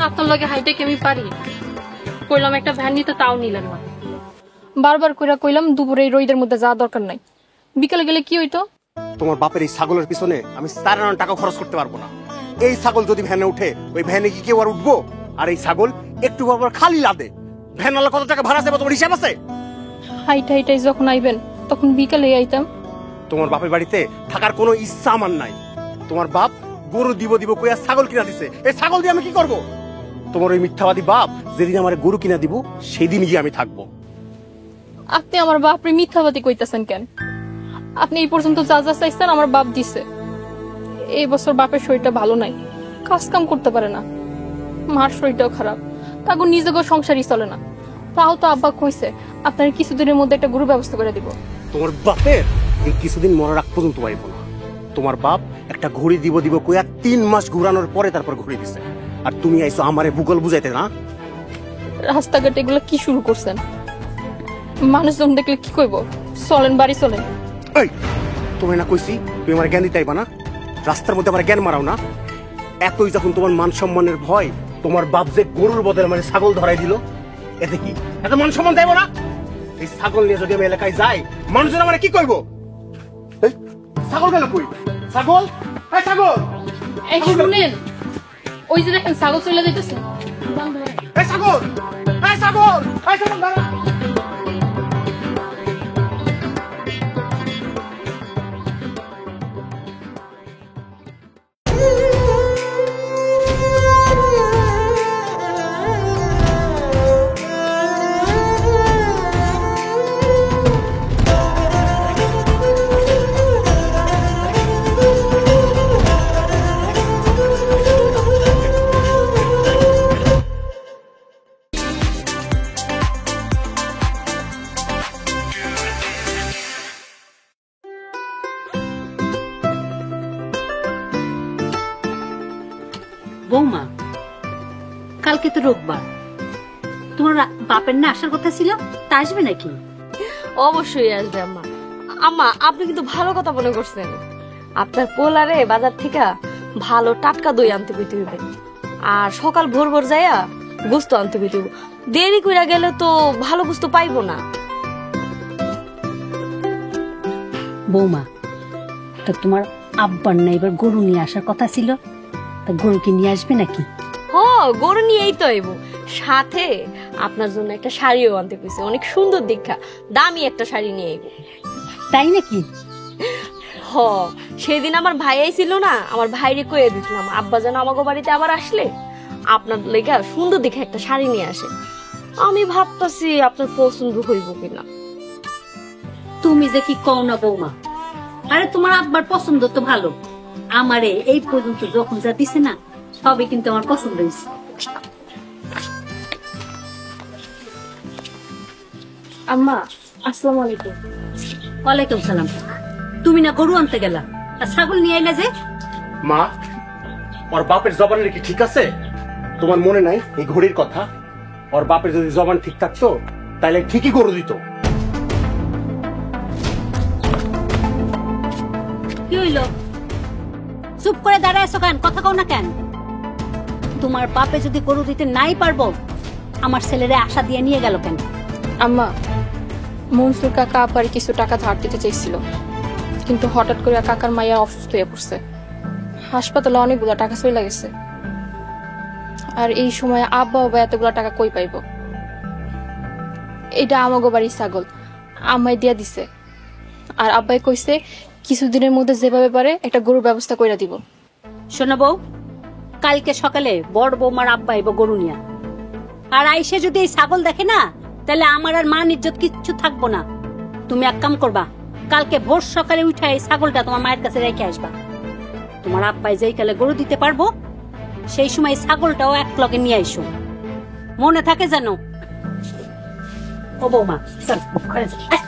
আপনার লগে হাইটে আমি পারি কইলাম একটা ভ্যান নিতে, তাও নিলেন না। বারবার কইরা কইলাম দুপুরে এই রোদের মধ্যে যাওয়া দরকার নাই, বিকেলে গেলে কি হইতো? তোমার বাপের এই ছাগলের পিছনে আমি 4 আনা টাকা খরচ করতে পারবো না। এই ছাগল যদি ভ্যানে উঠে, ওই ভ্যানে কি কেউ আর উঠবো? আর এই ছাগল একটু পর খালি লাদে। ভ্যানওয়ালা কত টাকা ভাড়া দেবে তোমার হিসাব আছে? হাইটা হাইটাই যখন আইবেন তখন বিকেলে আইতাম। তোমার বাপের বাড়িতে থাকার কোনো ইচ্ছা আমার নাই। তোমার বাপ গরু দিব দিব কইয়া ছাগল কিনা দিছে, এই ছাগল দিয়ে আমি কি করব? তোমার ওই মিথ্যাবাদী বাপ যেদিন আমার গরু কিনা দিব সেদিনই গিয়ে আমি থাকবো। আপনি আমার বাপরে মিথ্যাবাদী কইতাছেন কেন? আপনি এই পর্যন্ত যা যা চাইছেন আমার বাপ দিছে। এই বছর বাপের শরীরটা ভালো নাই, কাজ কাম করতে পারে না, মার শরীরটাও খারাপ, তাকে নিজেকে সংসারই চলে না। তাও তো আব্বা কইছে আপনার কিছুদিনের মধ্যে একটা গরু ব্যবস্থা করে দিব। তোমার বাপের এই কিছুদিন মরার আগ পর্যন্ত পাইব না। তোমার বাপ একটা ঘড়ি দিব দিব কইয়া 3 মাস ঘুরানোর পরে তারপর ঘড়ি দিছে। আর তুমি আইছো আমারে ভূগোল বুঝাইতে না? রাস্তাঘাটে এগুলো কি শুরু করছেন? মানুষজন দেখলে কি কইব? চলেন বাড়ি চলেন। এই তুমি না কইছি তুমি আমার জ্ঞান দিতে আইবা না? রাস্তার মধ্যে আমার জ্ঞান মারাও না। এতই যখন তোমার মান সম্মানের ভয়, তোমার বাপ যে গরুর বদলে মানে ছাগল ধরাই দিল, এতে কি এত মান সম্মান দেব না? এই ছাগল নিয়ে যদি আমি এলাকায় যাই, মানুষজন আমার কি কইব? এই ছাগল গেল কই? ছাগল, এই ছাগল, এই শুনেন, ওই যে দেখেন ছাগল চলে যাইতেছে। এই ছাগল, এই ছাগল, এই ছাগল দাঁড়া। বৌমা, কালকে তো রোববার, তোমার বাপের না আসার কথা ছিল, তা আসবে নাকি? অবশ্যই আসবে আম্মা। আম্মা আপনি কিন্তু ভালো কথা মনে করছেন। আপনার পোলারে বাজার থেকে ভালো টাটকা দই আনতে কইতে হইবে, আর সকাল ভোর ভোর যাইয়া গোস্ত আনতে কইতে হইব। দেরি কইরা গেলে তো ভালো গোস্ত পাইবো না। বৌমা, তা তোমার আব্বার না এবার গরু নিয়ে আসার কথা ছিল, তা গরু কি নিয়ে আসবে নাকি? হ, গরু নিয়েই তো আইব, সাথে আপনার জন্য একটা শাড়িও আনতে কইছে, অনেক সুন্দর দেখা দামি একটা শাড়ি নিয়ে আইব। তাই নাকি? হ, সেদিন আমার ভাই আইছিল না, আমার ভাইরে কইয়া দিছিলাম আব্বা যেন আমাকে বাড়িতে আবার আসলে আপনার লেগা সুন্দর দেখে একটা শাড়ি নিয়ে আসে। আমি ভাবতাছি আপনার পছন্দ হইব কিনা। তুমি যে কি কও না বৌমা, আরে তোমার আব্বার পছন্দ তো ভালো, আমারে এই পর্যন্ত যখন যা দিছে না সবই কিন্তু আমার পছন্দ হয়েছে। আম্মা আসসালামু আলাইকুম। ওয়ালাইকুম সালাম। তুমি না গরু আনতে গেলা, আর ছাগল নিয়ে আইলা যে? মা, ওর বাপের জবানের কি ঠিক আছে? তোমার মনে নাই এই ঘড়ির কথা? ওর বাপের যদি জবান ঠিক থাকতো তাহলে ঠিকই গরু দিত। কি হইল? চুপ করে দাঁড়ায় আছো কেন? কথা কও না কেন? তোমার বাপে যদি গরু দিতে নাই পারবো, আমার ছেলেরে আশা দিয়ে নিয়ে গেল কেন? আম্মা, মনসুর কাকা আবার কিছু টাকা ধার দিতে চাইছিল, কিন্তু হঠাৎ করে কাকার মাইয়া অসুস্থ হয়ে পড়ছে, হাসপাতালে অনেকগুলো টাকা চলে গেছে। আর এই সময় আব্বা বাবা এতগুলো টাকা কই পাইব? এটা আমাগো বাড়ির ছাগল আম্মাই দিয়া দিছে, আর আব্বাই কইছে কিছুদিনের মধ্যে যেভাবে পারে একটা গরুর ব্যবস্থা কইরা দিব। শোনো বউ, কালকে সকালে বড় বৌমার আব্বা আইব গরু নিয়া, আর আইসে যদি এই ছাগল দেখে না তাহলে আমার আর মান ইজ্জত কিচ্ছু থাকবো না। তুমি এক কাম করবা, কালকে ভোর সকালে উঠে এই ছাগলটা তোমার মায়ের কাছে রেখে আসবা। তোমার আব্বাই যেই কালে গরু দিতে পারবো সেই সময় ছাগলটাও এক লগে নিয়ে আইসো, মনে থাকে যেন। ও বৌমা চল ঘরে যাই। আয়।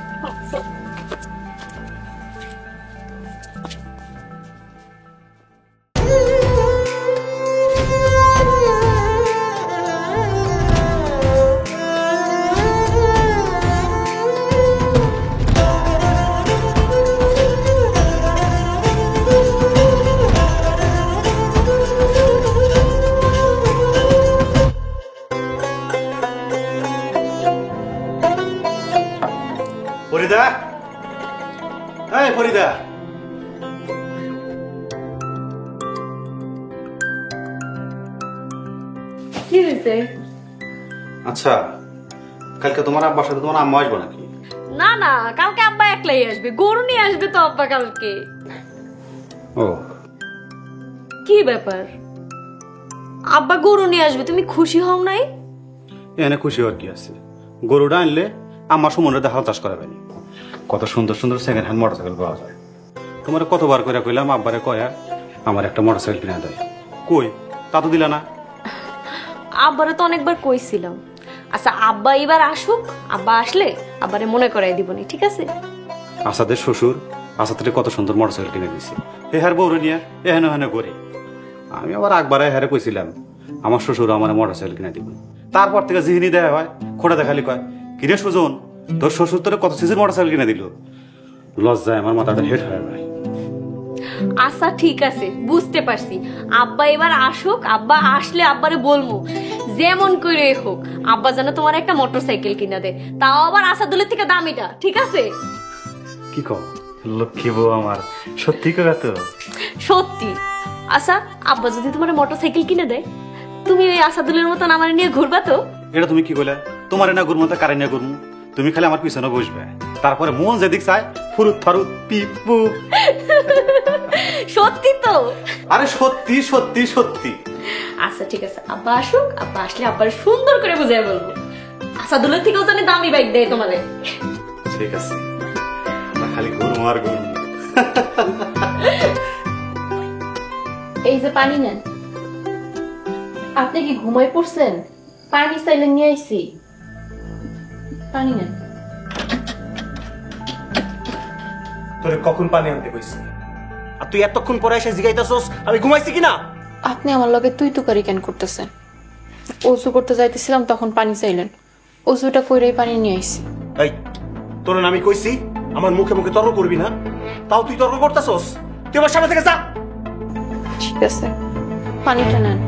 ফরিদা, এই ফরিদা, কি হয়েছে? আচ্ছা, কালকে তোমার আব্বার সাথে তোমার আম্মা আসবে নাকি? না না, কালকে আব্বা একলাই আসবে, গরু নিয়ে আসবে তো আব্বা কালকে। ও, কি ব্যাপার, আব্বা গরু নিয়ে আসবে, তুমি খুশি হও নাই? এনে খুশি হওয়ার কি আছে? গরুটা আনলে আম্মা সুমনের দেখাও চাষ করাবেনি। কত সুন্দর সুন্দর সেকেন্ড হ্যান্ড মোটরসাইকেল পাওয়া যায়। তোমার কতবার করে কইলাম আব্বারে কয়া আমার একটা মোটরসাইকেল কিনে দেয়, কই তা তো দিলা না। আব্বারে তো অনেকবার কইছিলাম। আচ্ছা আব্বা এবার আসুক, আব্বা আসলে আব্বারে মনে করাই দিবনি, ঠিক আছে? আসাদের শ্বশুর আসাদের কত সুন্দর মোটরসাইকেল কিনে দিছে, এ হার বউরে নিয়ে এহেন হেন করে। আমি আবার একবারে হারে কইছিলাম আমার শ্বশুর আমার মোটরসাইকেল কিনে দিব। তারপর থেকে জিহিনি দেয়া হয়, খোটা দেখালি কয় কিরে সুজন তোর শ্বশুর তোর কত সিজির মোটরসাইকেল কিনে দিল। লজ্জায় আমার মাথাটা হেট হয়ে যায়। আচ্ছা ঠিক আছে, বুঝতে পারছি। আব্বা এবার আসুক, আব্বা আসলে আব্বারে বলবো যেমন করে হোক আব্বা যেন তোমার একটা মোটরসাইকেল কিনা দেয়, তাও আবার আসাদুলের থেকে দামিটা, ঠিক আছে? কি কও লক্ষ্মী বউ আমার, সত্যি করে তো? সত্যি। আচ্ছা আব্বা যদি তোমার মোটরসাইকেল কিনে দেয়, তুমি ওই আসাদুলের মতন আমার নিয়ে ঘুরবা তো? এটা তুমি কি কইলা? তোমার না ঘুরমু তা কারে না ঘুরমু? তুমি খালি আমার পিছনে বসবে, তারপরে মন যেদিক চায় ফুরুত ফারুত পিপু। সত্যি তো? আরে সত্যি সত্যি সত্যি। আচ্ছা ঠিক আছে, আব্বা আসুক, আব্বা আসলে আব্বার সুন্দর করে বুঝাই বলবো। আসাদুলের থেকেও জানি দামি বাইক দেয় তোমাদের। ঠিক আছে, আমরা খালি ঘুরমু আর ঘুরমু। এই যে পানি নেন। আপনি কি ঘুমাই পড়ছেন? পানি চাইলে নিয়ে আইছি, পানি নেন। তোরে কখন পানি আনতে কইছি? আর তুই এতক্ষণ পরে এসে জিগাইতাছস আমি ঘুমাইছি কিনা? আপনি আমার লগে তুই তুকারি কেন করতেছেন? অজু করতে যাইতেছিলাম তখন পানি চাইলেন, অজুটা কইরাই পানি নিয়ে আইছি। এই তোর আমি কইছি আমার মুখে মুখে তর্ক করবি না, তাও তুই তর্ক করতেছস। তুই আমার সামনে থেকে যা। ঠিক আছে, পানিটা নেন।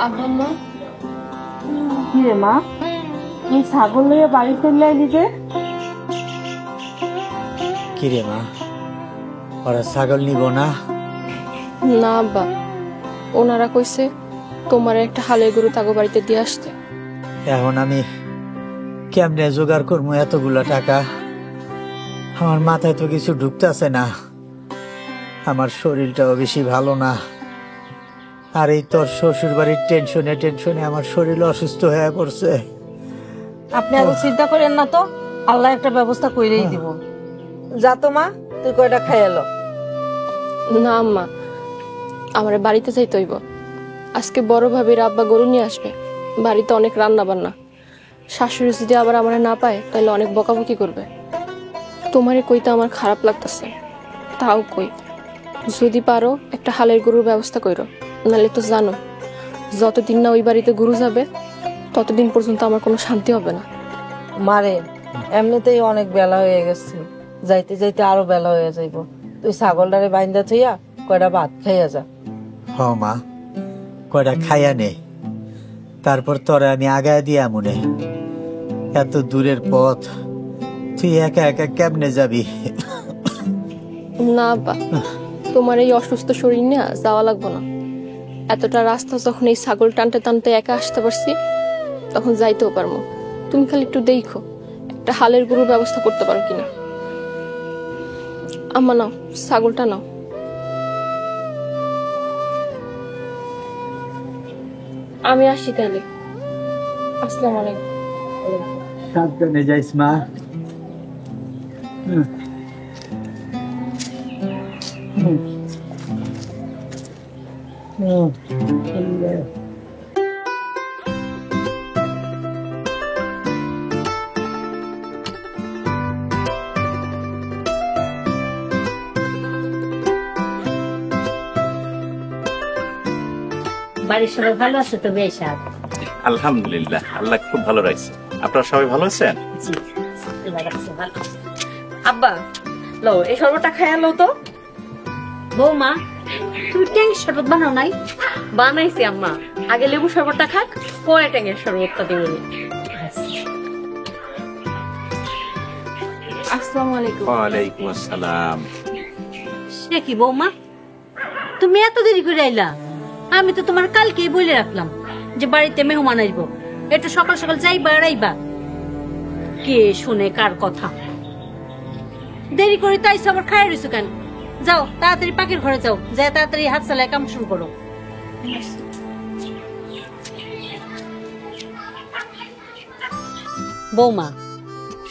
আব্বা কি রে মা, তুই ছাগল লইয়া বাড়ি চলে আইলি যে? কি রে মা, ওরা ছাগল নিব না? না আব্বা, ওনারা কইছে তোমার একটা হালের গরু তাগো বাড়িতে দিয়ে আসতে। এখন আমি কেমনে জোগাড় করবো এতগুলো টাকা? আমার মাথায় তো কিছু ঢুকতেছে না, আমার শরীরটাও বেশি ভালো না। আর এই তোর শ্বশুর বাড়ির টেনশনে টেনশনে আমার শরীর অসুস্থ হয়ে পড়ছে। আপনি আগে চিন্তা করেন না তো, আল্লাহ একটা ব্যবস্থা কইরেই দিব। যা তো মা, তুই কয়টা খাই এলো। না আম্মা, আমার বাড়িতে যাইতে হইব। আজকে বড় ভাবির আব্বা গরু নিয়ে আসবে, বাড়িতে অনেক রান্না বান্না। শাশুড়ি যদি আবার আমার না পায় তাহলে অনেক বকাবকি করবে। তোমারে কইতে আমার খারাপ লাগতেছে, তাও কই যদি পারো একটা হালের গরুর ব্যবস্থা করো। নাহলে তো জানো যতদিন না ওই বাড়িতে গরু যাবে ততদিন পর্যন্ত আমার কোনো শান্তি হবে না। মারে এমনিতেই অনেক বেলা হয়ে গেছে, যাইতে যাইতে আরো বেলা হয়ে যাইব। তুই ছাগলটারে বাইন্দা থইয়া কয়টা ভাত খাইয়া যা। হ মা, কয়টা খাইয়া নে, তারপর তোরে আমি আগায় দিয়া মনে। এত দূরের পথ তুই একা একা কেমনে যাবি? না আব্বা, তোমার এই অসুস্থ শরীর নিয়ে যাওয়া লাগবো না। এতটা রাস্তা যখন এই ছাগল টানতে টানতে একা আসতে পারছি, তখন যাইতেও পারবো। তুমি খালি একটু দেখো একটা হালের গরুর ব্যবস্থা করতে পারো কিনা। আম্মা নাও, ছাগলটা নাও। আমি আসি তাইলে। আসসালামু আলাইকুম। সাবধানে যাইস মা। বাড়ির সবাই ভালো আছে তো? বেশ আলহামদুলিল্লাহ, আল্লাহ খুব ভালো রাখছে। আপনারা সবাই ভালো আছেন? আব্বা লো, এই শরবতটা খাইয়া লো তো। বৌমা, তুমি ট্যাঙ্ক শরবত বানাও নাই? বানাইছি আম্মা, আগে লেবু শরবতটা খাক, পরে ট্যাঙের শরবতটা দিব। আসসালামু আলাইকুম। ওয়ালাইকুম আসসালাম। সে কি বৌমা, তুমি এত দেরি করে আইলা? আমি তো তোমার কালকেই বলে রাখলাম যে বাড়িতে মেহমান আসবো, একটু সকাল সকাল যাইবা আর আইবা। কে শুনে কার কথা? দেরি করে তাই আবার খাই রইছো কেন? যাও তাড়াতাড়ি পাখির ঘরে যাও, যাই তাড়াতাড়ি হাত চালায় কাম শুরু করো। বৌমা,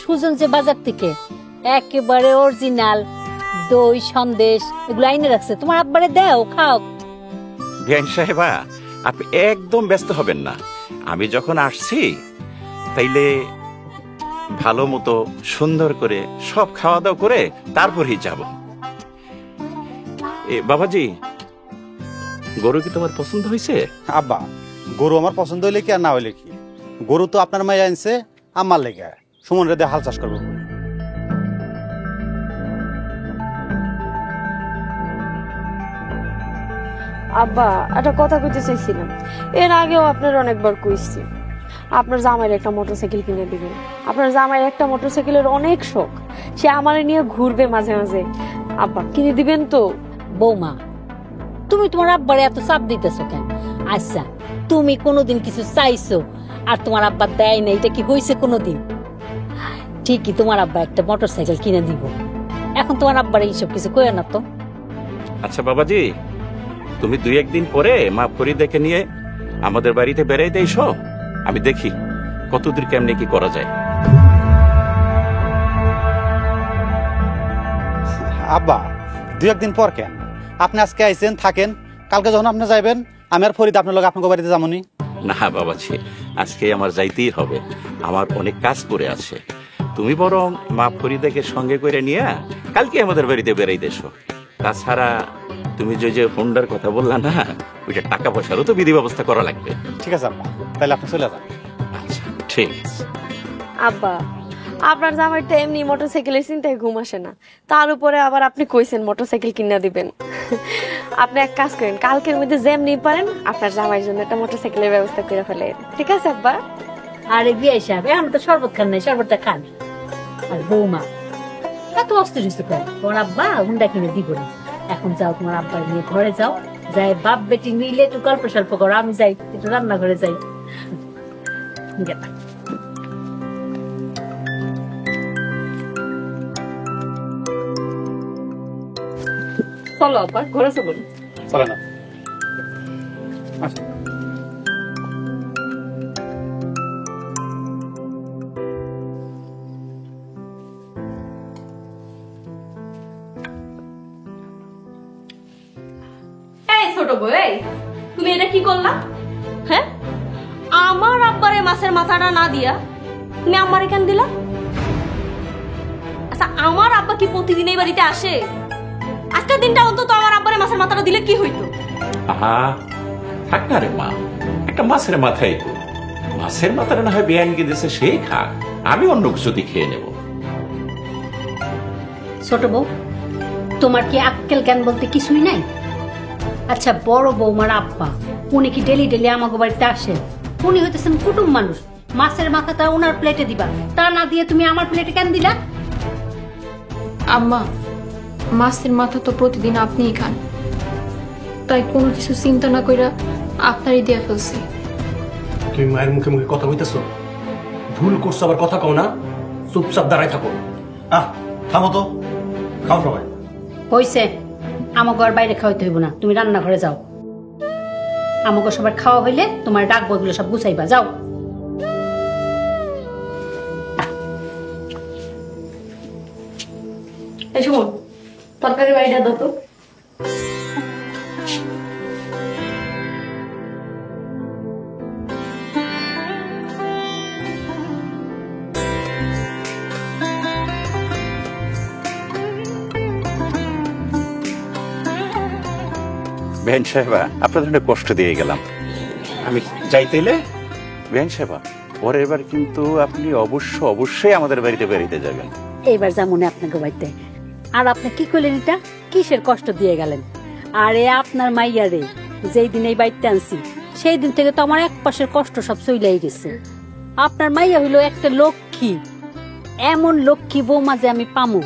সুজন যে বাজার থেকে একেবারে অরিজিনাল দই সন্দেশ এগুলো আইনে রাখছে, তোমার আব্বারে দাও, খাও। বিআইন সাহেবা, আপনি একদম ব্যস্ত হবেন না। আমি যখন আসছি তাইলে ভালো মতো সুন্দর করে সব খাওয়া দাওয়া করে তারপরেই যাব। বাবাজি, গরু কি তোমার পছন্দ হয়েছে? আব্বা, গরু আমার পছন্দ হইলে কি আর না হইলে কি, গরু তো আপনার মাই আনছে আমার লেগে, সুমন রেদে হাল চাষ করবো। আব্বা, একটা কথা কইতে চাইছিলাম, এর আগেও আপনার অনেকবার কইছি আপনার জামাইয়ের একটা মোটরসাইকেল কিনে দিবেন। আপনার জামাইয়ের একটা মোটরসাইকেলের অনেক শখ, সে আমারে নিয়ে ঘুরবে মাঝে মাঝে। আব্বা, কিনে দিবেন তো? বৌমা, তুমি তোমার আব্বারে এত চাপ দিতেছো কেন? আচ্ছা, তুমি কোনোদিন কিছু চাইছো আর তোমার আব্বা দেয় না, এটা কি হয়েছে কোনোদিন? ঠিকই তোমার আব্বা একটা মোটরসাইকেল কিনে দিব। এখন তোমার আব্বারে এইসব কিছু কইও না তো। আচ্ছা বাবাজি, তুমি 2-1 দিন পরে মা ফরিদাকে নিয়ে আমাদের বাড়িতে বেড়াইতে এসো, আমি দেখি কতদূর কেমনে কি করা যায়। আব্বা, 2-1 দিন পর কেন? আপনি আজকে আইছেন, থাকেন, কালকে যখন আপনি যাইবেন আমি আর ফরিদ আপনার লোক আপনার বাড়িতে যাবনি। না বাবাজি, আজকে আমার যাইতেই হবে, আমার অনেক কাজ পড়ে আছে। তুমি বরং মা ফরিদাকে সঙ্গে করে নিয়ে কালকে আমাদের বাড়িতে বেড়াইতে এসো। তাছাড়া তুমি যে হোন্ডার কথা বললা না, ওইটা টাকা পয়সারও তো বিধি ব্যবস্থা করা লাগবে। ঠিক আছে আব্বা, তাহলে আপনি চলে যান। আচ্ছা ঠিক আছে। আব্বা, আপনার জামাইয়ের তো এমনি মোটরসাইকেলের চিন্তায় ঘুম আসে না, তার উপরে আবার আপনি কইছেন মোটরসাইকেল কিনা দিবেন। আপনি এক কাজ করেন, কালকের মধ্যে যেমনি পারেন আপনার জামাইয়ের জন্য একটা মোটরসাইকেলের ব্যবস্থা করে ফেলেন। ঠিক আছে আব্বা? আরে বিয়ে সাহেব, এখন তো শরবত খান নাই, শরবতটা খান। আর বৌমা, এত অস্থির হয়েছে কেন? তোমার আব্বা হুন্ডা কিনে দিব না। এখন যাও, তোমার আব্বার নিয়ে ঘরে যাও, যাই বাপ বেটি মিলে একটু গল্প সল্প করো, আমি যাই একটু রান্নাঘরে যাই। চলো আব্বা, ঘরে চলুন। চলে না। এই ছোট বউ, তুমি এটা কি করলা? হ্যাঁ, আমার আব্বারে মাছের মাথাটা না দিয়া তুমি আমার এখান দিলা? আচ্ছা, আমার আব্বা কি প্রতিদিন এই বাড়িতে আসে? আজকের দিনটা অন্তত আমার আব্বারে মাছের মাথাটা দিলে কি হইতো? আহা, থাক না রে মা, একটা মাছের মাথায় তো মাছের মাথাটা না হয় বেআইন কিনেছে সেই খা, আমি অন্য কিছু দিয়ে খেয়ে নেব। ছোট বউ, তোমার কি আক্কেল জ্ঞান বলতে কিছুই নাই? আচ্ছা, বড় বৌমার আব্বা উনি কি ডেলি ডেলি আমাকে বাড়িতে আসেন? উনি হইতেছেন কুটুম মানুষ, মাছের মাথাটা ওনার প্লেটে দিবা, তা না দিয়ে তুমি আমার প্লেটে কেন দিলা? আম্মা, মাছের মাথা তো প্রতিদিন আপনিই খান, তাই কোনো কিছু চিন্তা না কইরা আপনারই দিয়ে ফেলছি। তুমি মায়ের মুখে মুখে কথা কইতেছো? ভুল করছো আবার কথা কও না, চুপচাপ দাঁড়ায় থাকো। থামো তো, খাও সবাই। হইছে, আমাকে আর বাইরে খাওয়াইতে হইব না, তুমি রান্নাঘরে যাও। আমাকে সবার খাওয়া হইলে তোমার ডাকবো, এগুলো সব গুছাইবা, যাও। এই শুনুন, তরকারি বাড়িটা দাও তো। বেহেন সাহেবা, আপনাদের অনেক কষ্ট দিয়ে গেলাম। আমি যাইতেইলে বেহেন সাহেবা, পরের বার কিন্তু আপনি অবশ্যই আমাদের বাড়িতে বেরিয়ে যাবেন। এইবার যেমন আপনাকে বাড়িতে। আর আপনি কি করলেন? এটা কিসের কষ্ট দিয়ে গেলেন? আরে আপনার মাইয়ারে যেই দিন এই বাড়িতে আনছি সেই দিন থেকে তো আমার এক পাশের কষ্ট সব চইলাই গেছে। আপনার মাইয়া হইলো একটা লক্ষ্মী, এমন লক্ষ্মী বৌমা যে আমি পামু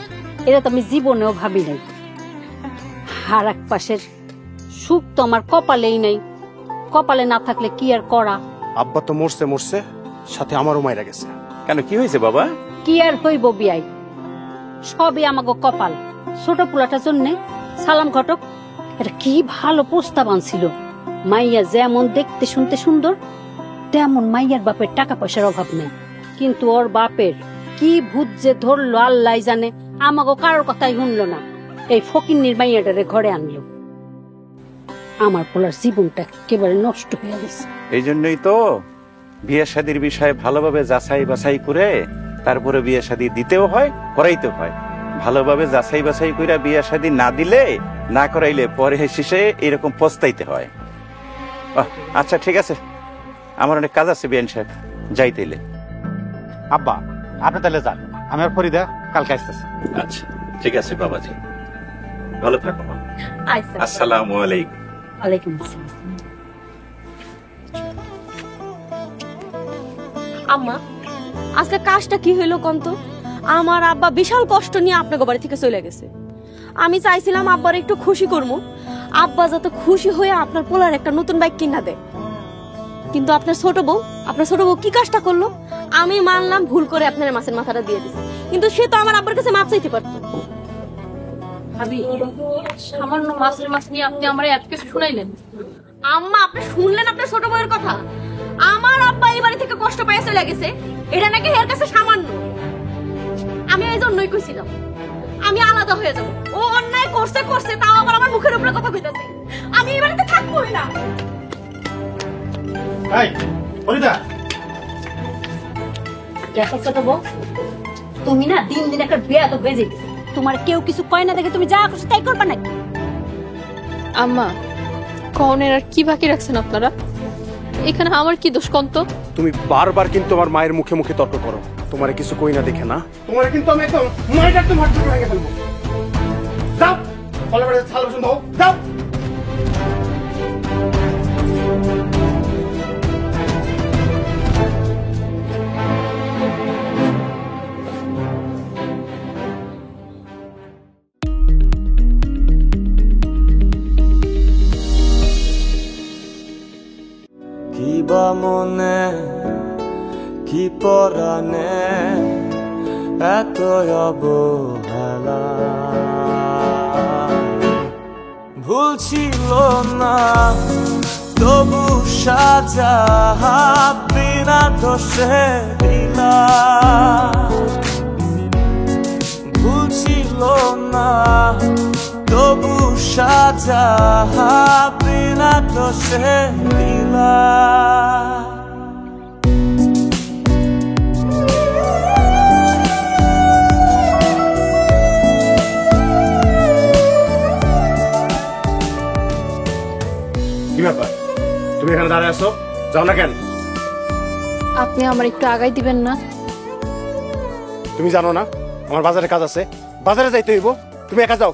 এটা তো আমি জীবনেও ভাবি নাই। আর এক পাশের সুখ তো আমার কপালেই নাই, কপালে না থাকলে কি আর করা। আব্বা তো মরছে, সাথে আমারও মাইরা গেছে। কেন, কি হয়েছে বাবা? কি আর হইব বিয়াই, সবই আমাকে কপাল। ছোট পোলাটার জন্য সালাম ঘটক, এটা কি ভালো প্রস্তাব আনছিল। মাইয়া যেমন দেখতে শুনতে সুন্দর, তেমন মাইয়ার বাপের টাকা পয়সার অভাব নেই। কিন্তু ওর বাপের কি ভূত যে ধরলো আল্লাহ জানে, আমাকে কারোর কথাই শুনলো না। এই ফকিন্নির মাইয়াটারে ঘরে আনলো। আমার পোলার জীবনটা একেবারে নষ্ট হয়ে গেছে। এই জন্যই তো বিয়ে শাদীর বিষয়ে ভালোভাবে যাচাই বাছাই করে তারপরে বিয়ে শাদী দিতেও হয়, করাইতেও হয়। ভালোভাবে যাচাই বাছাই করে বিয়ে শাদী না দিলে, না করাইলে পরে শেষে এরকম পস্তাইতে হয়। আচ্ছা ঠিক আছে, আমার অনেক কাজ আছে বিয়ান সাহেব, যাইতেইলে। আব্বা, আপনি তাহলে যান, আমি আর ফরিদা কালকে আসতেছি। আচ্ছা ঠিক আছে বাবাজি, ভালো থাকো। আসসালামু আলাইকুম। ওয়ালাইকুম আসসালাম। আম্মা, আজকে কাজটা কি হইলো কন্ত? আমার আব্বা বিশাল কষ্ট নিয়ে আপনাকে বাড়ি থেকে চলে গেছে। আমি চাইছিলাম আব্বার একটু খুশি করবো, আব্বা যাতে খুশি হয়ে আপনার পোলার একটা নতুন বাইক কিনা দেয়। কিন্তু আপনার ছোট বউ কি কাজটা করলো? আমি মানলাম ভুল করে আপনার মাছের মাথাটা দিয়ে দিছে, কিন্তু সে তো আমার আব্বার কাছে মাপ চাইতে পারতো। ভাবি, সামান্য মাছের মাছ নিয়ে আপনি আমার এত কিছু শুনাইলেন। আম্মা, আপনি শুনলেন আপনার ছোট বউয়ের কথা? আমার আব্বা এই বাড়ি থেকে কষ্ট পেয়ে চলে গেছে, এটা নাকি এর কাছে সামান্য। আমি এই জন্যই কইছিলাম আমি আলাদা হয়ে যাব। ও অন্যায় করছে, তাও আবার আমার মুখের উপরে কথা কইতাছে। আমি এই বাড়িতে থাকবোই না। এই ফরিদা, দেখো ছোট বউ, তুমি না দিন দিন একটা বেয়াদ হয়ে যাইতেছে। তোমার কেউ কিছু কয় না দেখে তুমি যা খুশি তাই করবা নাকি? আম্মা, কনের আর কি বাকি রাখছেন আপনারা? এখানে আমার কি দোষ কন্ত? তুমি বারবার কিন্তু আমার মায়ের মুখে মুখে তর্ক করো। তোমারে কিছু কই না দেখে না, তোমারে কিন্তু আমি একদম মায়ের একদম হাত ধরে ভেঙে ফেলবো। যাও, কলের বাড়িতে ছাল বসুন দাও, যাও। কিবা মনে কি পরানে এত অবহেলা, ভুল ছিল না তবু সাজা বিনা দোষে দিলা, ভুল ছিল না তবু সাজা বিনা দোষে দিলা। কি ব্যাপার, তুমি এখানে দাঁড়ায় আছো? যাও না কেন? আপনি আমার একটু আগাই দিবেন না? তুমি জানো না আমার বাজারে কাজ আছে, বাজারে যাইতে হইব, তুমি একা যাও।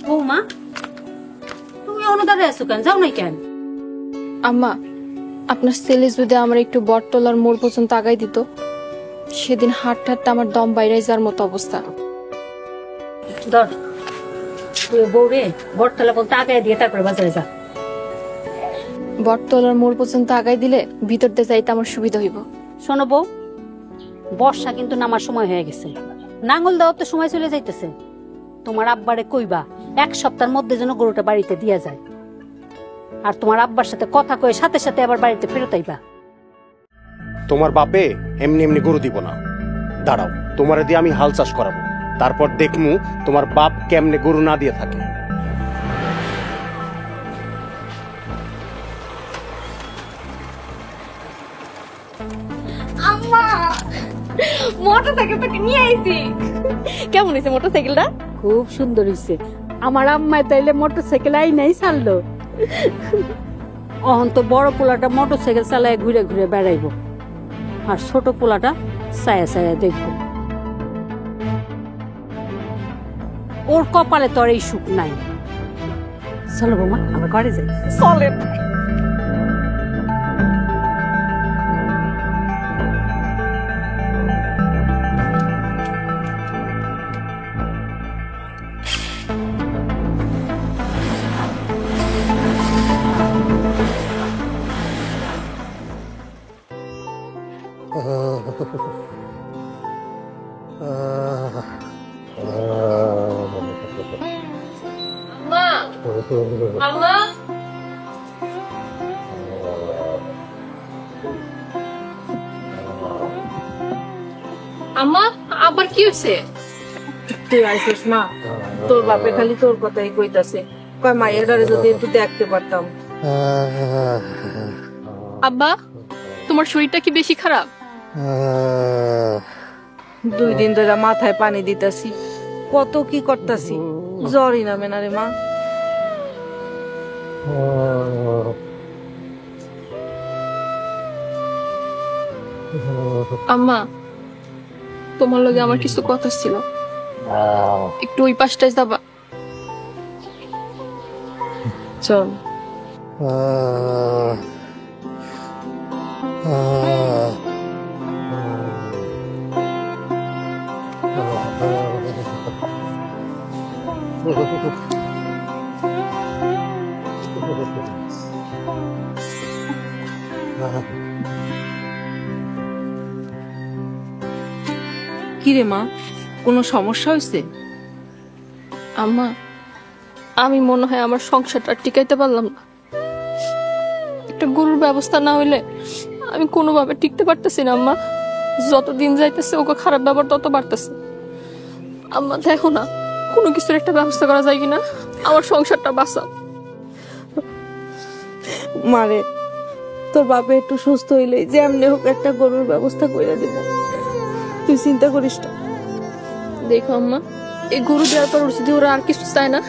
বৌমা, তুমি অনুদারে আছো কেন? যাও নাই কেন? আম্মা, আপনার ছেলে যদি আমার একটু বটতলার মোড় পর্যন্ত আগাই দিত, সেদিন হাঁটতে হাঁটতে আমার দম বাইরে যাওয়ার মতো অবস্থা। ধর, তুই বউরে বটতলা বলতে আগায় দিয়ে তারপরে বাজারে যা। বটতলার মোড় পর্যন্ত আগাই দিলে ভিতর দিয়ে যাইতে আমার সুবিধা হইব। শোনো বউ, বর্ষা কিন্তু নামার সময় হয়ে গেছে, নাঙ্গল দেওয়ার তো সময় চলে যাইতেছে। তোমার আব্বারে কইবা 1 সপ্তাহের মধ্যে যেন গরুটা বাড়িতে দিয়া যায়, আর তোমার আব্বার সাথে কথা কয়ে সাথে সাথে আবার বাড়িতে ফেরত আইবা। তোমার বাপে এমনি এমনি গরু দিব না, দাঁড়াও, তোমারে দিয়ে আমি হাল চাষ করাবো, তারপর দেখমু তোমার বাপ কেমনে গরু না দিয়ে থাকে। আম্মা, মোটরসাইকেলটাকে নিয়ে আইছি। কেমন হয়েছে মোটরসাইকেলটা? খুব সুন্দর হইছে। আমার আম্মায় তাইলে মোটরসাইকেল আই নাই চাললো। অহন তো বড় পোলাটা মোটরসাইকেল চালায় ঘুরে ঘুরে বেড়াইবো, আর ছোট পোলাটা ছায়া ছায়া দেখবো। ওর কপালে তো আর এই সুখ নাই। চলো বৌমা, আমরা ঘরে যাই। চলেন। আম্মা, আম্মা, আবার কি হয়েছে? তুই আইসিস মা, তোর বাপে খালি তোর কথাই কইতাছে, কয় মায়ের দ্বারা যদি একটু দেখতে পারতাম। আব্বা, তোমার শরীরটা কি বেশি খারাপ? 2 দিন ধরে মাথায় পানি দিতাছি, কত কি করতাছি, জ্বরই নামে না রে মা। আম্মা, তোমার লগে আমার কিছু কথা ছিল, একটু ওই পাশটায় যাবা? চল। কিরে মা, কোনো সমস্যা হয়েছে? আম্মা, আমি মনে হয় আমার সংসারটা টিকাইতে পারলাম না। একটা গরুর ব্যবস্থা না হইলে আমি কোনোভাবে টিকতে পারতেছি না আম্মা। যত দিন যাইতেছে ওকে খারাপ ব্যবহার তত বাড়তেছে। আম্মা দেখো না, কোনো কিছুর একটা ব্যবস্থা করা যায় কিনা, আমার সংসারটা বাঁচাও। মারে, তোর বাপে একটু সুস্থ হইলে যেমনি হোক একটা গরুর ব্যবস্থা করে দিব, তুই চিন্তা করিস না। দেখো আম্মা, এই গরু দেওয়ার পর যদি ওরা আর কিছু চায় না,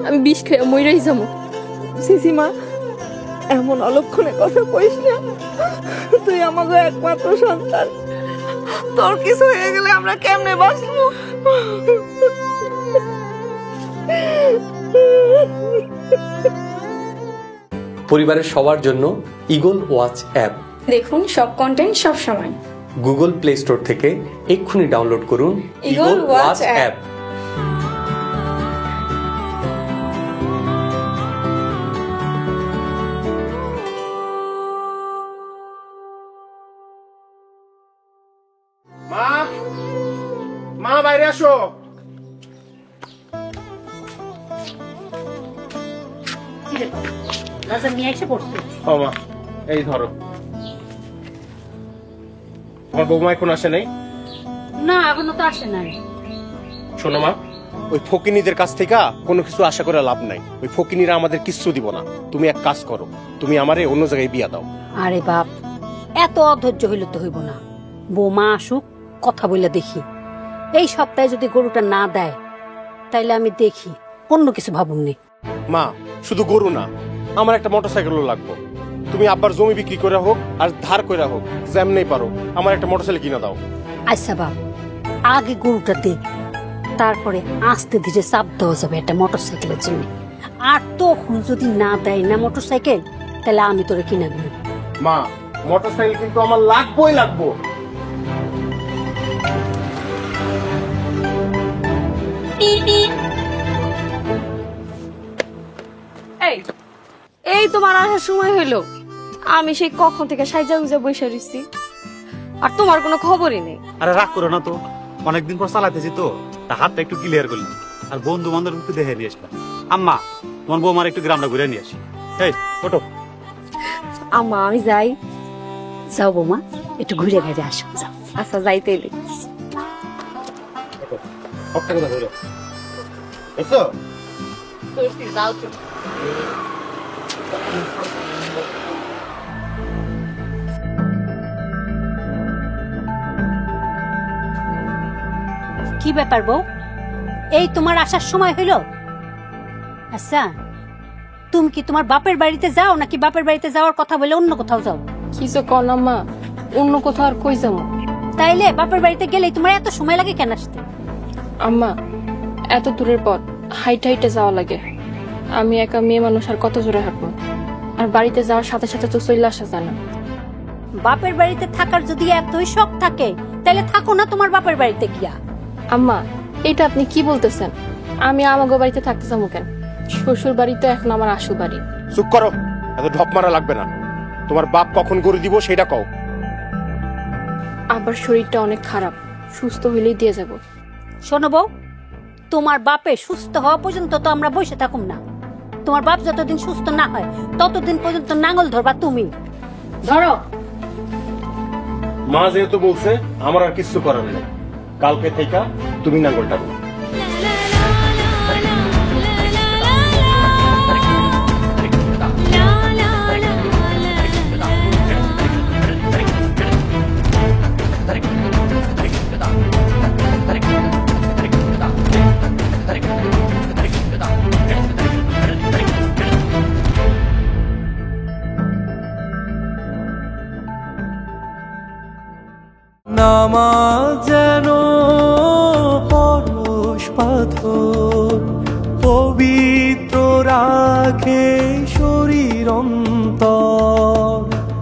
আমি বিষ খেয়ে মইরাই যাবো। সিসিমা, এমন অলক্ষণে কথা কইস না, তুই আমাকে একমাত্র সন্তান, তোর কিছু হয়ে গেলে আমরা কেমনে বাঁচবো? পরিবারের সবার জন্য ইগল ওয়াচ অ্যাপ দেখুন সব কন্টেন্ট সব সময়। গুগল প্লে স্টোর থেকে এক্ষুনি ডাউনলোড করুন ইগল ওয়াচ অ্যাপ। মা, মা বাইরে আসো। নিয়ে এসে পড়ছে। ও মা, এই ধরো। তোমার বৌমা এখন আসে নাই? না, এখনো তো আসে নাই। শোনো মা, ওই ফকিনীদের কাছ থেকে কোনো কিছু আশা করে লাভ নাই। ওই ফকিনীরা আমাদের কিচ্ছু দিব না। তুমি এক কাজ করো, তুমি আমারে অন্য জায়গায় বিয়া দাও। আরে বাপ, এত অধৈর্য হইলে তো হইব না। বৌমা আসুক, কথা বলে দেখি। এই সপ্তাহে যদি গরুটা না দেয়, তাইলে আমি দেখি অন্য কিছু ভাবুন নি। মা, শুধু গরু না, আমার একটা মোটরসাইকেলও লাগবে। তুমি আব্বার জমি বিক্রি করে হোক আর ধার করে হোক, যেমনেই পারো আমার একটা মোটরসাইকেল কিনে দাও। আচ্ছা বাপ, আগে গরুটা দেখ, তারপরে আস্তে ধীরে চাপ দেওয়া যাবে একটা মোটরসাইকেলের জন্য। আর তখন যদি না দেয় না মোটরসাইকেল, তাহলে আমি তোরে কিনে দেব। মা, মোটরসাইকেল কিন্তু আমার লাগবেই লাগবো। এই এই তোমার আসার সময় হইলো, আমি সেই কখন থেকে সাইজা গুজা বসে রইছি, আর তোমার কোনো খবরই নেই। আরে রাগ করো না তো, অনেকদিন পর চালাতেছি তো, তা হাতটা একটু ক্লিয়ার করলাম, আর বন্ধু বান্ধব একটু দেখে নিয়ে আসলাম। আম্মা, তোমার বৌমার একটু গ্রামটা ঘুরে নিয়ে আসি। এই ওঠো। আম্মা আমি যাই। যাও বৌমা, একটু ঘুরে ঘুরে আসো, যাও। আচ্ছা যাইতে যাও তো। কি ব্যাপার বউ, এই তোমার আসার সময় হইল? আচ্ছা, তুমি কি তোমার বাপের বাড়িতে যাও নাকি বাপের বাড়িতে যাওয়ার কথা বলে অন্য কোথাও যাও? কি যে কন আম্মা, অন্য কোথাও আর কই যাবো? তাইলে বাপের বাড়িতে গেলেই তোমার এত সময় লাগে কেন আসতে? আম্মা, এত দূরের পথ হাইটে হাইটে যাওয়া লাগে। আমি একা মেয়ে মানুষ, আর কত জোরে হাঁটবো? আর বাড়িতে যাওয়ার সাথে সাথে তো চলে আসা যায় না। বাপের বাড়িতে থাকার যদি এতই শখ থাকে, তাহলে থাকো না তোমার বাপের বাড়িতে গিয়া। আম্মা, এটা আপনি কি বলতেছেন? আমি আমাগো বাড়িতে থাকতে যাবো কেন? শ্বশুর বাড়িতে এখন আমার আসল বাড়ি। চুপ করো, এত ঢপ মারা লাগবে না। তোমার বাপ কখন গরু দিব সেটা কও। আবার শরীরটা অনেক খারাপ, সুস্থ হইলেই দিয়ে যাব। শোনো বউ, তোমার বাপে সুস্থ হওয়া পর্যন্ত তো আমরা বসে থাকুম না। তোমার বাপ যতদিন সুস্থ না হয় ততদিন পর্যন্ত নাঙ্গল ধরবা তুমি। ধরো। মা যেহেতু বলছে, আমার আর কিছু করার নেই। কালকে থেকে তুমি নাঙ্গলটা দাও। নামাজ যেন পরশ পাথর, পবিত্র রাখে শরীর অন্তর।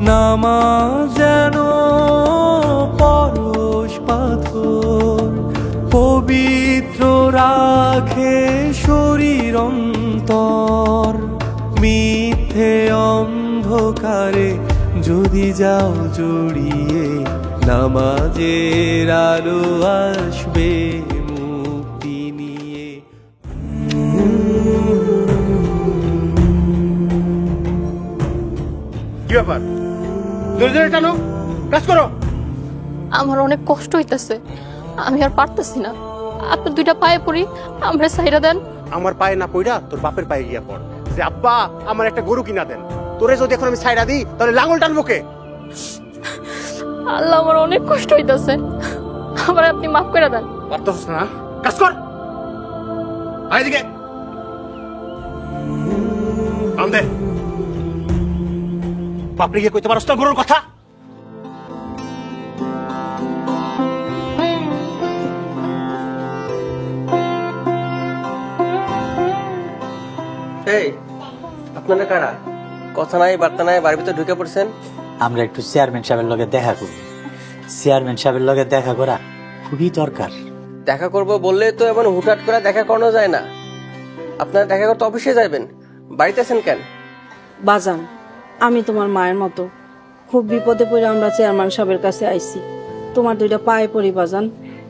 নামাজ যেন পরশ পাথর, পবিত্র রাখে শরীর অন্তর। মিথ্যে অন্ধকারে যদি যাও জড়িয়ে, নামাজের আলো আসবে মুক্তি নিয়ে। কি ব্যাপার? জোরে জোরে টানো, কাজ করো। আমার অনেক কষ্ট হইতাছে, আমি আর পারতেছি না। আপনি দুইটা পায়ে পড়ি, আমরা সাইরা দেন। আমার পায়ে না পড়া তোর বাপের পায়ে গিয়া পড়, যে আব্বা আমার একটা গরু কিনা দেন। তোরে যদি এখন আমি সাইরা দিই, তাহলে লাঙ্গল টানবো কে? আল্লাহ, আমার অনেক কষ্ট হইতাছে, আমার আপনি মাফ করে দেন। পারতেছ না, কাজ কর। আয় এদিকে, আন্দে। বাপরে গিয়ে কইতে পারছ না গরুর কথা? এই আপনারা কারা? কথা নাই বার্তা নাই, বাড়ির ভিতরে ঢুকে পড়ছেন। আমরা একটু চেয়ারম্যান সাহেবের লগে দেখা করি। চেয়ারম্যান সাহেবের লগে দেখা করা খুবই দরকার। দেখা করব বললে তো এমন হুটহাট করে দেখা করানো যায় না। আপনারা দেখা করতে অফিসে যাবেন, বাড়িতে আছেন কেন? বাজান, আমি তোমার মায়ের মতো, খুব বিপদে পড়ে আমরা চেয়ারম্যান সাহেবের কাছে আইছি। তোমার দুইটা পায়ে পড়ি বাজান,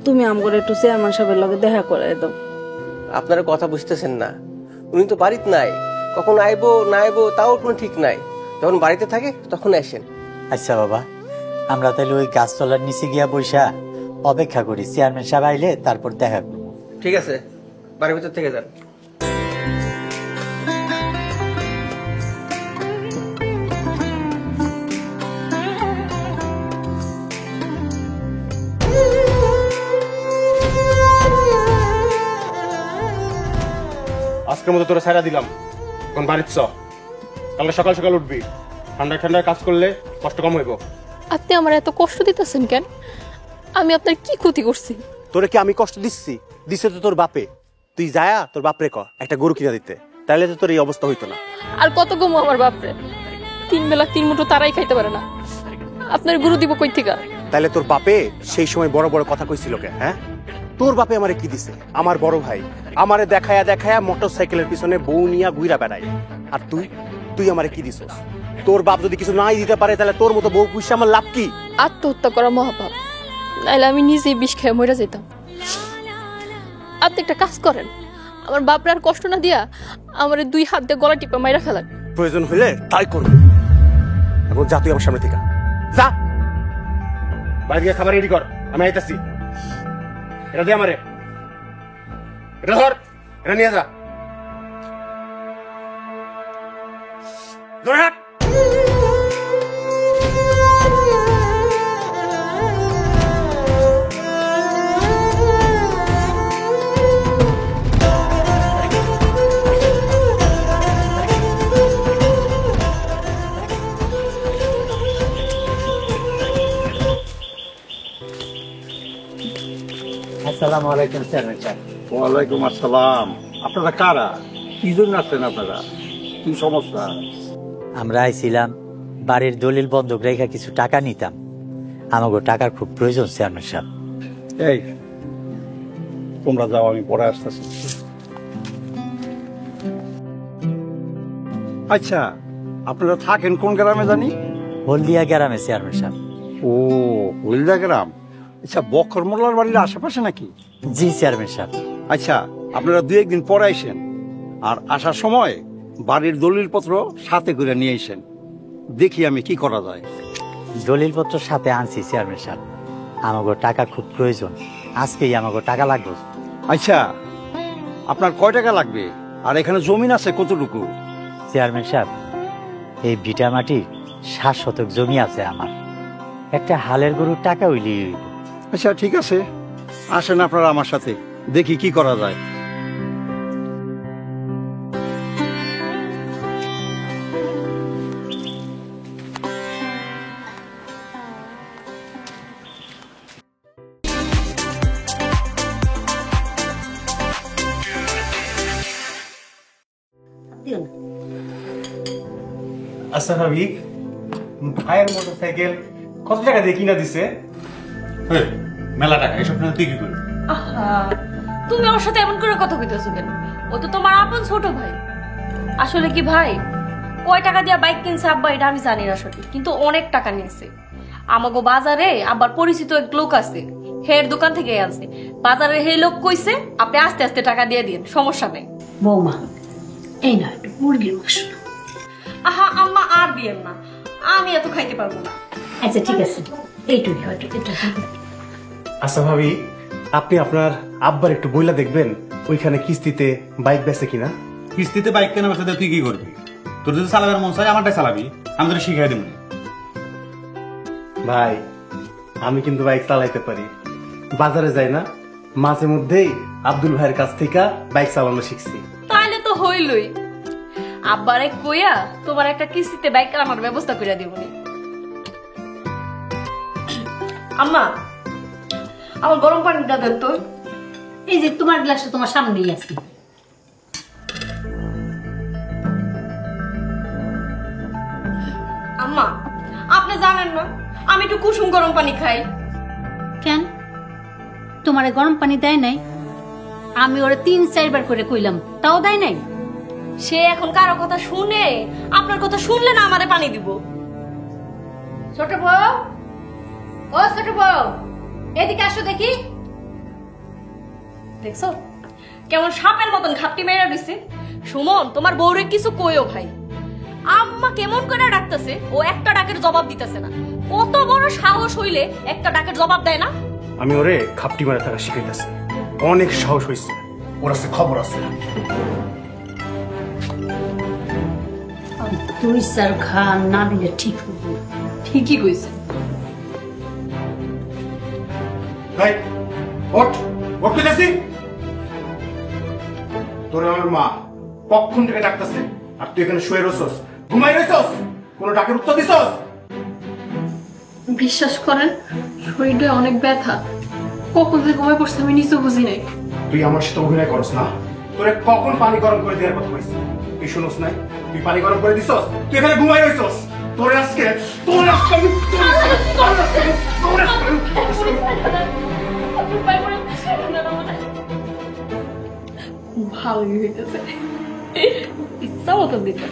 তুমি আমগর একটু চেয়ারম্যান সাহেবের লগে দেখা করে দাও। আপনারা কথা বুঝতেছেন না, উনি তো বাড়িতে নাই। কখন আইবো না আইবো তাও কোনো ঠিক নাই। যখন বাড়িতে থাকে তখন আসেন। আচ্ছা বাবা, আমরা তাহলে ওই গাছতলার নিচে গিয়া বৈশা অপেক্ষা করি, চেয়ারম্যান সাহেব আইলে তারপর দেখা করবো। ঠিক আছে, বাড়ির ভিতর থেকে যান। আজকের মতো তোরা সাইরা দিলাম, এখন বাড়িতে চ। কালকে সকাল সকাল উঠবি। ঠান্ডা ঠান্ডা কাজ করলে কষ্ট কম হইব। আপনি আমার এত কষ্ট দিতেছেন কেন? আমি আপনার কি ক্ষতি করছি? তোরে কি আমি কষ্ট দিচ্ছি? দিছে তো তোর বাপে। তুই যায়া তোর বাপরে ক একটা গরু কিনা দিতে, তাহলে তো তোর এই অবস্থা হইতো না। আর কত গমো আমার বাপরে, 3 বেলা 3 মুঠো তারাই খাইতে পারে না, আপনার গরু দিব কই থেকে? তাহলে তোর বাপে সেই সময় বড় বড় কথা কইছিল কে? হ্যাঁ, তোর বাপে আমারে কি দিছে? আমার বড় ভাই আমারে দেখায়া দেখায়া মোটরসাইকেলের পিছনে বউ নিয়া ঘুরা বেড়ায়। আর তুই আমারে কি দিছস? তোর বাপ যদি কিছু নাই দিতে পারে তাহলে তোর মতো বউ পুষে আমার লাভ কি? আত্মহত্যা করা মহাপাপ, নাইলে আমি নিজেই বিষ খেয়ে মরে যেতাম। আপনি একটা কাজ করেন, আমার বাপরে আর কষ্ট না দিয়া আমার 2 হাত দিয়ে গলা টিপা মাইরা ফেলান। প্রয়োজন হলে তাই করবো। এখন যা তুই আমার সামনে থেকে যা, বাইরে গিয়ে খাবার রেডি কর, আমি আইতাছি। এটা দে আমারে, এটা ধর, এটা নিয়ে যা। ধরে হাট। আসসালামু আলাইকুম চেয়ারম্যান সাহেব। ওয়ালাইকুম আসসালাম। আপনারা কারা? কি জন্য আসছেন আপনারা? কি সমস্যা? আমরা আইছিলাম বাড়ির দলিল বন্ধক রেখে কিছু টাকা নিতাম, আমাকে টাকার খুব প্রয়োজন চেয়ারম্যান সাহেব। এই তোমরা যাও, আমি পরে আসতেছি। আচ্ছা, আপনারা থাকেন কোন গ্রামে জানি? হলদিয়া গ্রামে চেয়ারম্যান সাহেব। ও, হলদিয়া গ্রাম। আচ্ছা, বখর মোল্লার বাড়ির আশেপাশে নাকি? জি চেয়ারম্যান সাহেব। আচ্ছা, আপনারা 2-1 দিন পরে আইসেন, আর আসার সময় বাড়ির দলিলপত্র সাথে করে নিয়ে আইসেন। দেখি আমি কি করা যায়। দলিলপত্র সাথে আনছি চেয়ারম্যান সাহেব, আমাকে টাকা খুব প্রয়োজন, আজকেই আমাকে টাকা লাগবে। আচ্ছা, আপনার কয় টাকা লাগবে? আর এখানে জমিন আছে কতটুকু? চেয়ারম্যান সাহেব, এই ভিটা মাটি 7 শতক জমি আছে আমার, একটা হালের গরুর টাকা হইলি। আচ্ছা ঠিক আছে, আসেন আপনারা আমার সাথে, দেখি কি করা যায়। আচ্ছা ভাবি, ভাইয়ের মোটরসাইকেল কত টাকা দিয়ে কিনা দিছে? মেলা টাকা, এসব তুই কি করবি? আহা, তুমি ওর সাথে এমন করে কথা কইতেছো কেন? ও তো তোমার আপন ছোট ভাই। আসলে কি ভাই, কয় টাকা দিয়ে বাইক কিনছে আব্বা এটা আমি জানি না সঠিক, কিন্তু অনেক টাকা নিয়েছে। আমাগো বাজারে আবার পরিচিত এক লোক আছে, হের দোকান থেকে আনছে। বাজারে হে লোক কইছে আপনি আস্তে আস্তে টাকা দিয়ে দিন, সমস্যা নেই। বৌমা, এই না একটু মুরগির মাংস। আহা আম্মা, আর দিয়েন না, আমি এত খাইতে পারবো না। আচ্ছা ঠিক আছে, এইটুকু হয়তো এটা। আচ্ছা ভাবি, আপনি আপনার আব্বার একটু বইলা দেখবেন ওইখানে কিস্তিতে বাইক বেচে কিনা। কিস্তিতে বাইক কেনার সাথে তুই কি করবি? তোর যদি চালাবার মন চাই আমারটাই চালাবি, আমি তোর শিখাই দেবো। ভাই, আমি কিন্তু বাইক চালাইতে পারি, বাজারে যাই না, মাঝে মধ্যেই আব্দুল ভাইয়ের কাছ থেকে বাইক চালানো শিখছি। তাহলে তো হইলই, আব্বারে কইয়া তোমার একটা কিস্তিতে বাইক আমার ব্যবস্থা করে দিবনি। আম্মা, আমার গরম পানিটা দেন তো। এই যে তোমার গ্লাসটা তোমার সামনেই আছে। আম্মা, আপনি জানেন না আমি একটু কুসুম গরম পানি খাই। কেন তোমারে গরম পানি দেয় নাই? আমি ওরে 3-4 বার করে কইলাম, তাও দেয় নাই। সে এখন কারো কথা শুনে, আপনার কথা শুনলে না আমারে পানি দিব। ছোট বউ, ও ছোট বউ, এদিকে আসো দেখি। দেখছো কেমন সাপের মতন ঘাপটি মেরে দিছে? সুমন, তোমার বউরে কিছু কইও ভাই। আম্মা কেমন করে ডাকতেছে, ও একটা ডাকের জবাব দিতেছে না। কত বড় সাহস হইলে একটা ডাকের জবাব দেয় না? আমি ওরে খাপটি মারা থাকা শিখাইতেছি, অনেক সাহস হয়েছে, ওর আছে খবর আছে। তুই স্যার খান না দিলে ঠিক হবে। ঠিকই কইছে। ভাই ওঠ, ওঠ কইতাছি। তোরে আমার মা কখন থেকে ডাকতেছে, আর তুই এখানে শুয়ে রইছস, ঘুমাই রইছস? কোনো ডাকের উত্তর দিছস? বিশ্বাস করেন শরীরটা অনেক ব্যথা, কখন যে ঘুমায় পড়ছে আমি নিজেও বুঝি নাই। তুই আমার সাথে অভিনয় করস না? তোরে কখন পানি গরম করে দেওয়ার কথা কইছি? তুই শুনোস নাই? তুই পানি গরম করে দিছস, তুই এখানে ঘুমাই রইছস। তোরে আজকে আমি ভালোই হইতেছে, ইচ্ছা মতো দিতে।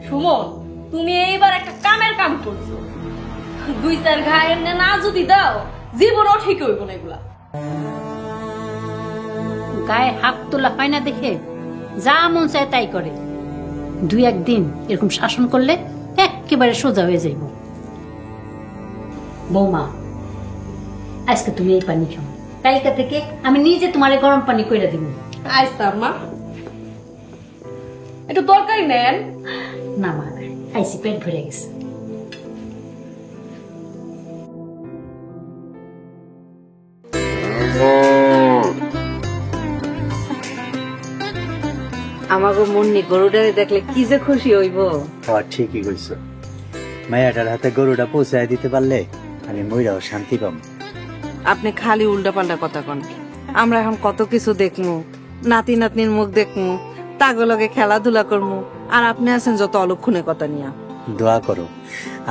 সুমন, তুমি এইবার একটা কামের কাম করছো। 2-4 ঘায়ের না যদি দাও জীবনও ঠিক হইব না। এগুলা গায়ে হাত তোলা হয় না দেখে যা মন চায় তাই করে। 2-1 দিন এরকম শাসন করলে একেবারে সোজা হয়ে যাইব। বৌমা, আজকে তুমি এই পানি খাও, কালকা থেকে আমি নিজে তোমারে গরম পানি কইরা দিব। আইসা মা, একটু তরকারি নেন। না মা, আইসি, পেট ভরে গেছে। আমাকে মুন্নি গরুটারে দেখলে কি যে খুশি হইব। ঠিকই কইছ, মায়াটার হাতে গরুটা পৌঁছায় দিতে পারলে আমি মইরাও শান্তি পাবো। আপনি খালি উল্টা পাল্টা কথা কন। আমরা এখন কত কিছু দেখমু, নাতি নাতনির মুখ দেখমু, তাগলগে খেলাধুলা করমু, আর আপনি আছেন যত অলক্ষণে কথা নিয়া। দোয়া করো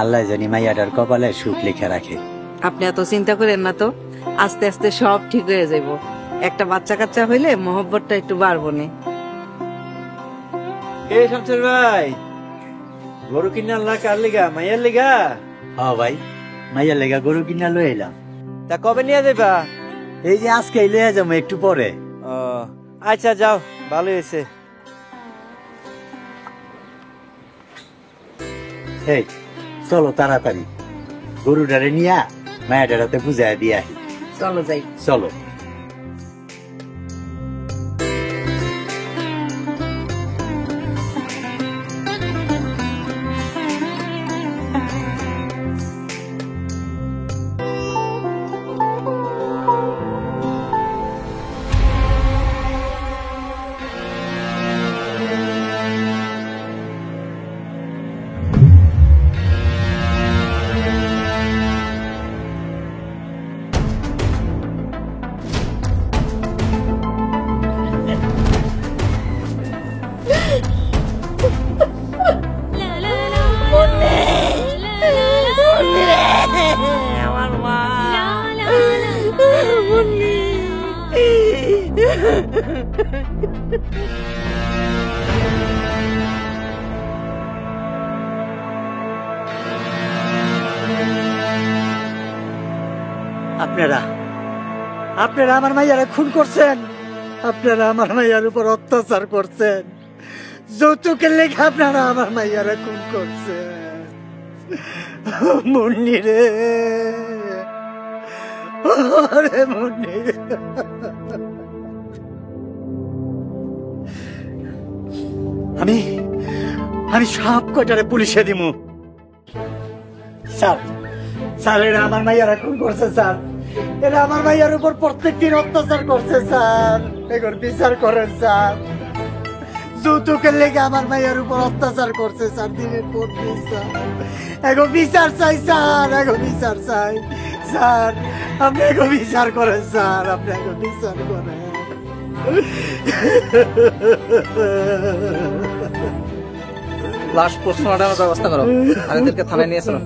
আল্লাহ জানি মাইয়াটার কপালে সুখ লিখে রাখে। আপনি এত চিন্তা করেন না তো, আস্তে আস্তে সব ঠিক হয়ে যাইব। একটা বাচ্চা কাচ্চা হইলে মহব্বতটা একটু বাড়বো নে। এই শামসুর ভাই, গরু কিনা আল্লাহ কার লিগা? মাইয়ার লিগা? হ্যাঁ ভাই, মাইয়ার লিগা গরু কিনা লই এলাম। তা কবে নিয়ে যাবা? এই যে আজকে লইয়া যাবো একটু পরে। ও আচ্ছা, যাও, ভালো হয়েছে। এই চলো তাড়াতাড়ি গরুটারে নিয়া মায়াটারাতে বুঝাই দিয়ে আহি। চলো যাই। চলো। আপনারা আমার মাইয়ারে খুন করছেন, আপনারা আমার মাইয়ার উপর অত্যাচার করছেন, যৌতুকের লেগে আপনারা আমার মাইয়ারে খুন করছেন। মুন্নি রে, ওরে মুন্নি, আমি সব কটারে পুলিশে দিমু। স্যার এরা আমার মাইয়ারা খুন করছে স্যার, এরা আমার মাইয়ার উপর প্রত্যেকদিন অত্যাচার করছে স্যার, এখন বিচার করেন স্যার। যৌতুকের লেগে আমার মাইয়ার উপর অত্যাচার করছে স্যার, দিনের পর দিন স্যার। এখন বিচার চাই স্যার, এখন বিচার চাই স্যার, আপনি এখন বিচার করেন স্যার, আপনি এখন বিচার করেন। লাশ পোস্টমর্টমের ব্যবস্থা করো, আর এদেরকে থানায় নিয়ে চলো।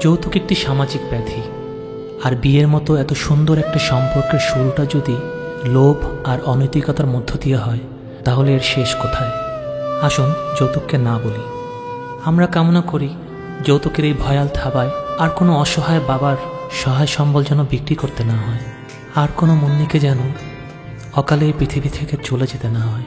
যৌতুক একটি সামাজিক ব্যাধি, আর বিয়ের মতো এত সুন্দর একটা সম্পর্কের শুরুটা যদি লোভ আর অনৈতিকতার মধ্য দিয়ে হয়, তাহলে এর শেষ কোথায়? আসুন যৌতুককে না বলি। আমরা কামনা করি যৌতুকের এই ভয়াল থাবায় আর কোনো অসহায় বাবার সহায় সম্বল যেন বিক্রি করতে না হয়, আর কোনো মুন্নিকে যেন অকালে এই পৃথিবী থেকে চলে যেতে না হয়।